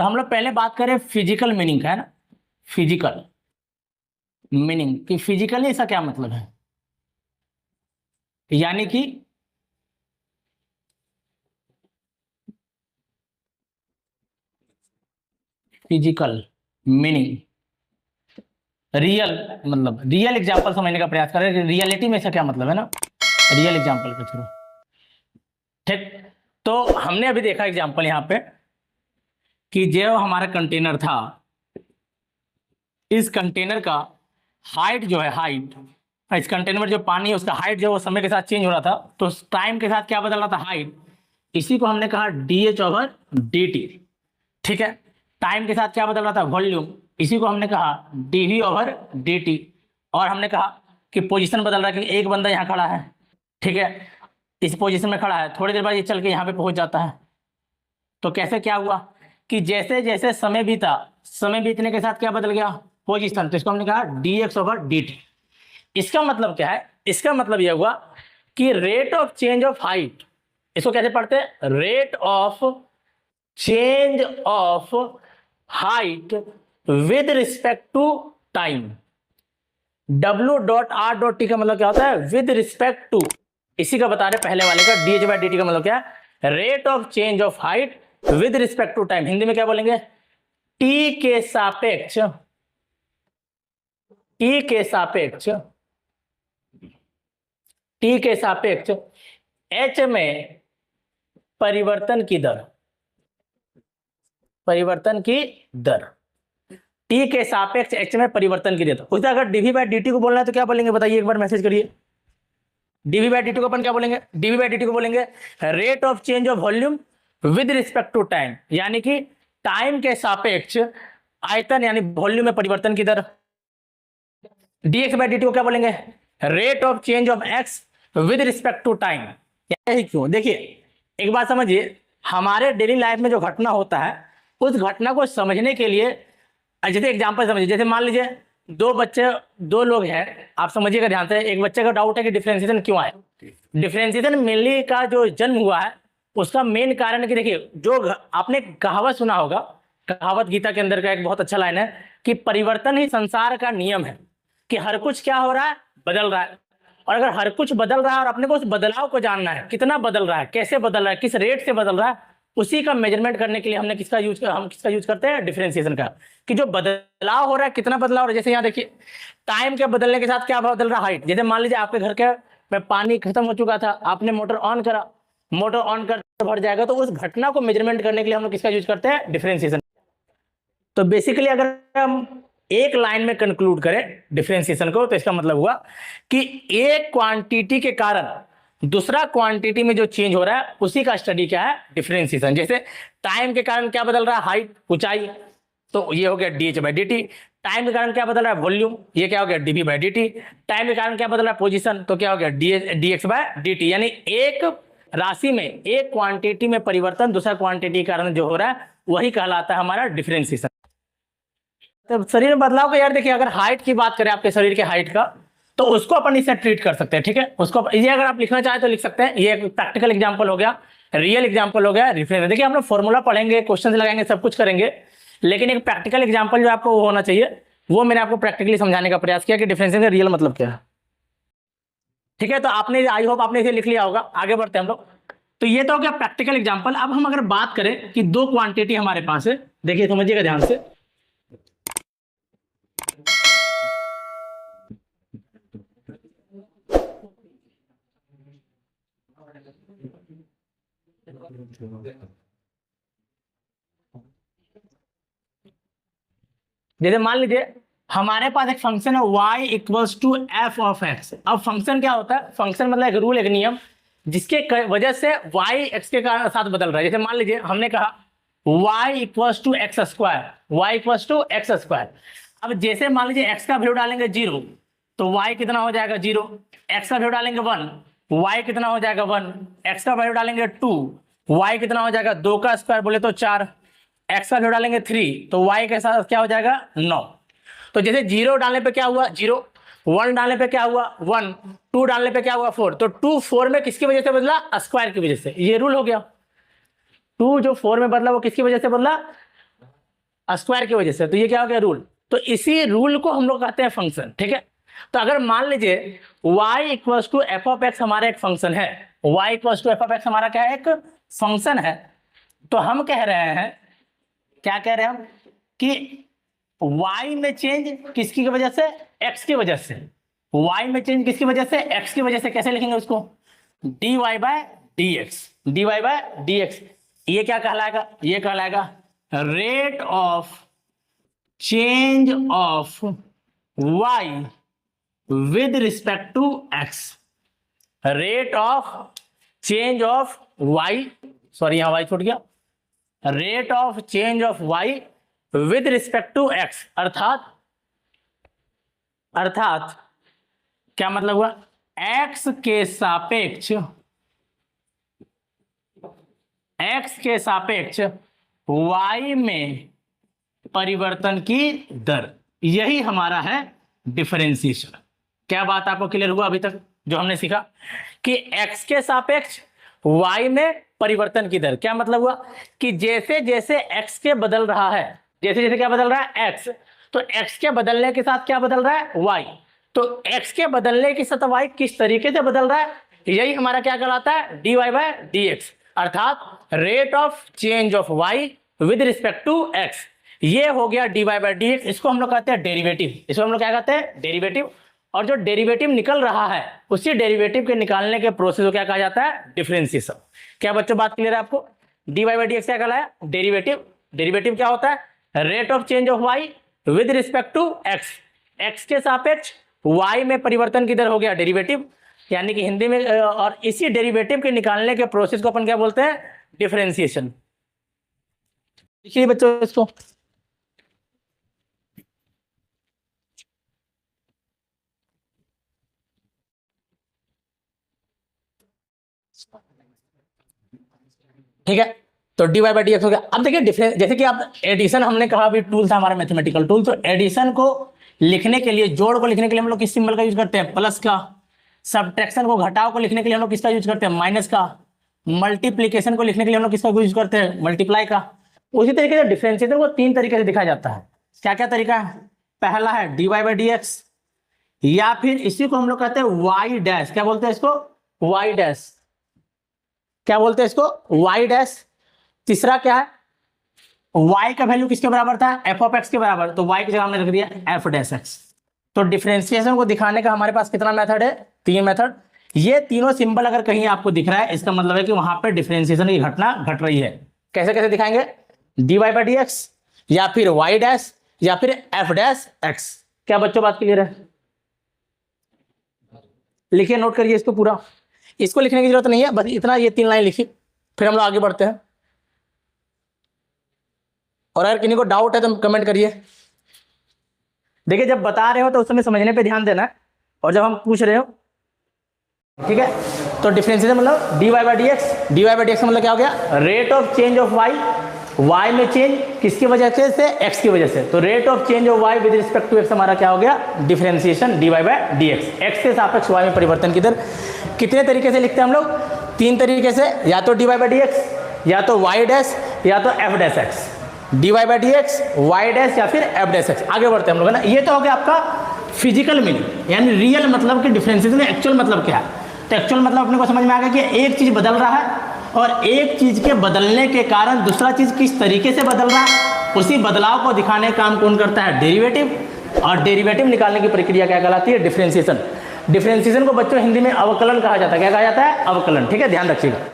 तो हम लोग पहले बात करें फिजिकल मीनिंग का, है ना। फिजिकल मीनिंग कि फिजिकली इसका क्या मतलब है, यानी कि फिजिकल मीनिंग रियल, मतलब रियल एग्जांपल समझने का प्रयास करें कि रियलिटी में इसका क्या मतलब है ना, रियल एग्जांपल के थ्रू। ठीक, तो हमने अभी देखा एग्जांपल यहाँ पे कि जो हमारा कंटेनर था, इस कंटेनर का हाइट जो है, हाइट, इस कंटेनर में जो पानी है उसका हाइट जो वो समय के साथ चेंज हो रहा था, तो टाइम के साथ क्या बदल रहा था, हाइट। इसी को हमने कहा dH/dt। ठीक है, टाइम के साथ क्या बदल रहा था, वॉल्यूम। इसी को हमने कहा dV/dt। और हमने कहा कि पोजीशन बदल रहा है, कि एक बंदा यहाँ खड़ा है, ठीक है, इस पोजीशन में खड़ा है, थोड़ी देर बाद ये चल के यहाँ पे पहुंच जाता है। तो कैसे क्या हुआ कि जैसे जैसे समय बीता, समय बीतने के साथ क्या बदल गया, पोजीशन। तो इसको हमने कहा dx/dt। इसका मतलब क्या है, इसका मतलब यह हुआ कि rate of change of height, इसको कैसे पढ़ते हैं, rate of change of height with respect to time. W.R.T का मतलब क्या होता है, विद रिस्पेक्ट टू। इसी का बता रहे पहले वाले का, dH/dt का मतलब क्या है, rate of change of height with respect to time. Hindi में क्या बोलेंगे, टी के सापेक्ष, टी के सापेक्ष, टी के सापेक्ष एच में परिवर्तन की दर, परिवर्तन की दर, टी के सापेक्ष एच में परिवर्तन की दर। उसे अगर dV/dt को बोलना है तो क्या बोलेंगे, बताइए एक बार मैसेज करिए। dV/dt को अपन क्या बोलेंगे, dV/dt को बोलेंगे rate of change of volume with respect to time, यानी कि टाइम के सापेक्ष आयतन यानी वॉल्यूम में परिवर्तन की दर। dx/dt को क्या बोलेंगे, rate of change of x with respect to time. यही क्यों, देखिए एक बात समझिए, हमारे डेली लाइफ में जो घटना होता है उस घटना को समझने के लिए, जैसे एग्जांपल समझिए, जैसे मान लीजिए दो बच्चे, दो लोग हैं, आप समझिएगा ध्यान से। एक बच्चे का डाउट है कि डिफरेंशिएशन क्यों आए। डिफरेंशिएशन मेनली का जो जन्म हुआ है उसका मेन कारण है कि देखिए, जो आपने कहावत सुना होगा, कहावत गीता के अंदर का एक बहुत अच्छा लाइन है कि परिवर्तन ही संसार का नियम है, कि हर कुछ क्या हो रहा है, बदल रहा है। और अगर हर कुछ बदल रहा है और अपने को उस बदलाव को जानना है, कितना बदल रहा है, कैसे बदल रहा है, किस रेट से बदल रहा है, उसी का मेजरमेंट करने के लिए हमने किसका यूज, हम किसका यूज करते हैं, डिफरेंशिएशन का, कि जो बदलाव हो रहा है कितना बदलाव हो रहा है। जैसे यहाँ देखिए, टाइम के बदलने के साथ क्या बदल रहा है, हाइट। जैसे मान लीजिए आपके घर के में पानी खत्म हो चुका था, आपने मोटर ऑन करा, मोटर ऑन कर भर जाएगा, तो उस घटना को मेजरमेंट करने के लिए हम लोग किसका यूज करते हैं, डिफरेंशिएशन। तो बेसिकली अगर हम एक लाइन में कंक्लूड करें डिफरेंशिएशन को, तो इसका मतलब हुआ कि एक क्वांटिटी के कारण दूसरा क्वांटिटी में जो चेंज हो रहा है उसी का स्टडी क्या है, डिफरेंशिएशन। जैसे टाइम के कारण क्या बदल रहा है, हाइट, ऊंचाई, तो ये हो गया dH/dt। टाइम के कारण क्या बदल रहा है, वॉल्यूम, ये क्या हो गया, dV/dt। टाइम के कारण क्या बदल रहा है, पोजीशन, तो क्या हो गया, dx/dt। यानी एक राशि में, एक क्वांटिटी में परिवर्तन दूसरा क्वांटिटी के कारण जो हो रहा है वही कहलाता है हमारा डिफरेंशिएशन। तो शरीर में बदलाव का यार देखिए, अगर हाइट की बात करें, आपके शरीर के हाइट का, तो उसको अपन इससे ट्रीट कर सकते हैं। ठीक है, उसको ये अगर आप लिखना चाहें तो लिख सकते हैं। ये एक प्रैक्टिकल एग्जांपल हो गया, रियल एग्जांपल हो गया, रिफरेंस। देखिए हम लोग फॉर्मूला पढ़ेंगे, क्वेश्चन लगाएंगे, सब कुछ करेंगे, लेकिन एक प्रैक्टिकल एग्जांपल जो आपको होना चाहिए, वो मैंने आपको प्रैक्टिकली समझाने का प्रयास किया कि डिफरेंशिएशन का रियल मतलब क्या है। ठीक है, तो आपने, आई होप आपने इसे लिख लिया होगा। आगे बढ़ते हैं हम लोग। तो ये तो हो गया प्रैक्टिकल एग्जाम्पल। अब हम अगर बात करें कि दो क्वांटिटी हमारे पास है, देखिए समझिएगा ध्यान से। जैसे मान लीजिए हमारे पास एक फंक्शन है y equals to F of X. अब फंक्शन क्या होता है, फंक्शन मतलब एक रूल, एक नियम, जिसके वजह से y x के साथ बदल रहा है। जैसे मान लीजिए हमने कहा y equals to X square, y equals to X square. अब जैसे मान लीजिए x का वैल्यू डालेंगे 0, तो y कितना हो जाएगा 0। x का वैल्यू डालेंगे 1, y कितना हो जाएगा 1। x का वैल्यू डालेंगे 2, y कितना हो जाएगा, 2 का स्क्वायर बोले तो 4। x का वैल्यू डालेंगे 3, तो y के साथ क्या हो जाएगा 9। तो जैसे 0 डालने पे क्या हुआ 0, 1 डालने पे क्या हुआ 1, 2 डालने पे क्या हुआ 4। तो 2 4 में किसकी वजह से बदला, स्क्वायर की वजह से। ये रूल हो गया। 2 जो 4 में बदला वो किसकी वजह से बदला, स्क्वायर की वजह से, तो ये क्या हो गया रूल। तो इसी रूल को हम लोग कहते हैं फंक्शन, ठीक है। तो अगर मान लीजिए y equals to F of X हमारा एक फंक्शन है, y equals to F of X हमारा क्या है, एक फंक्शन है, तो हम कह रहे हैं, क्या कह रहे हैं हम, कि y में चेंज किसकी वजह से, x की वजह से, y में चेंज किसकी वजह से, x की वजह से। कैसे लिखेंगे उसको, dy बाय dx। ये क्या कहलाएगा, ये कहलाएगा rate of change of y with respect to x। Rate of change of y, sorry यहां y छूट गया, rate of change of y with respect to x। अर्थात क्या मतलब हुआ, x के सापेक्ष y में परिवर्तन की दर, यही हमारा है डिफरेंशिएशन। क्या बात आपको क्लियर हुआ अभी तक जो हमने सीखा, कि x के सापेक्ष y में परिवर्तन की दर। क्या मतलब हुआ कि जैसे जैसे x के बदल रहा है, जैसे जैसे क्या बदल रहा है x, तो x के बदलने के साथ क्या बदल रहा है y, तो x के बदलने के साथ y किस तरीके से बदल रहा है, यही हमारा क्या कहलाता है, dy बाय dx। अर्थात rate of change of y with respect to x, ये हो गया dy बाय dx। इसको हम लोग कहते हैं डेरिवेटिव, इसको हम लोग क्या कहते हैं, डेरिवेटिव। और जो डेरिवेटिव निकल रहा है उसी डेरिवेटिव के निकालने के प्रोसेस को क्या कहा जाता है, डिफरेंशिएशन। क्या बच्चों बात क्लियर है आपको, dy बाय dx क्या कहलाया, डेरिवेटिव। डेरिवेटिव क्या होता है, rate of change of y with respect to x, x के सापेक्ष y में परिवर्तन की दर हो गया डेरिवेटिव, यानी कि हिंदी में, और इसी डेरिवेटिव के निकालने के प्रोसेस को अपन क्या बोलते हैं, डिफरेंशिएशन। देखिए बच्चों इसको, ठीक है। तो dy बाय dx हो गया। अब देखिए डिफरेंस, जैसे कि आप एडिशन, हमने कहा अभी टूल था हमारा मैथमेटिकल टूल, तो एडिशन को लिखने के लिए, जोड़ को लिखने के लिए हम लोग किस सिंबल का यूज करते हैं, प्लस का। सब्ट्रैक्शन को, घटाव को लिखने के लिए हम लोग किसका यूज करते हैं, माइनस का। मल्टीप्लीकेशन को लिखने के लिए हम लोग किसका यूज करते हैं, मल्टीप्लाई का। उसी तरीके से डिफरेंशिएशन को तीन तरीके से दिखाया जाता है। क्या क्या तरीका है, पहला है dy बाय dx, या फिर इसी को हम लोग कहते हैं y डैश। क्या बोलते हैं इसको, y डैश। क्या बोलते हैं इसको, y डैश। तीसरा क्या है, y का वैल्यू किसके बराबर था, f ऑफ x के बराबर, तो y की जगह हमने रख दिया f डैश x। तो डिफरेंशिएशन को दिखाने का हमारे पास कितना मेथड है, तीन मेथड। ये तीनों सिंबल अगर कहीं आपको दिख रहा है, इसका मतलब है कि वहां पे डिफरेंशिएशन की घटना घट रही है। कैसे कैसे दिखाएंगे, dy बाय dx, या फिर y डैश, या फिर f डैश x। क्या बच्चों बात क्लियर है, लिखिए, नोट करिए इसको पूरा। इसको लिखने की जरूरत नहीं है, बस इतना, ये तीन लाइन लिखिए, फिर हम लोग आगे बढ़ते हैं। और अगर किसी को डाउट है तो कमेंट करिए। देखिए जब बता रहे हो तो उस समय समझने पे ध्यान देना है, और जब हम पूछ रहे हो, ठीक है। तो डिफरेंशिएशन मतलब dy बाय dx मतलब क्या हो गया, rate of change of y में चेंज किसकी वजह से, x की वजह से। तो rate of change of y with respect to x हमारा क्या हो गया, differentiation dy by dx। x के सापेक्ष y में परिवर्तन की दर। कितने तरीके से लिखते हैं हम लोग, तीन तरीके से, या तो dy बाय dx, या तो y डैश, या तो f dash x। dy by dx, y dash, या फिर f डैश x। आगे बढ़ते हैं हम लोग, है ना। ये तो हो गया आपका फिजिकल मीनिंग, यानी रियल मतलब कि डिफरेंशिएशन एक्चुअल मतलब क्या है। तो एक्चुअल मतलब अपने को समझ में आ गया कि एक चीज बदल रहा है, और एक चीज के बदलने के कारण दूसरा चीज किस तरीके से बदल रहा है, उसी बदलाव को दिखाने का काम कौन करता है, डेरिवेटिव। और डेरिवेटिव निकालने की प्रक्रिया क्या कहलाती है, डिफरेंशिएशन। डिफरेंशिएशन को बच्चों हिंदी में अवकलन कहा जाता है। क्या कहा जाता है, अवकलन। ठीक है, ध्यान रखिएगा।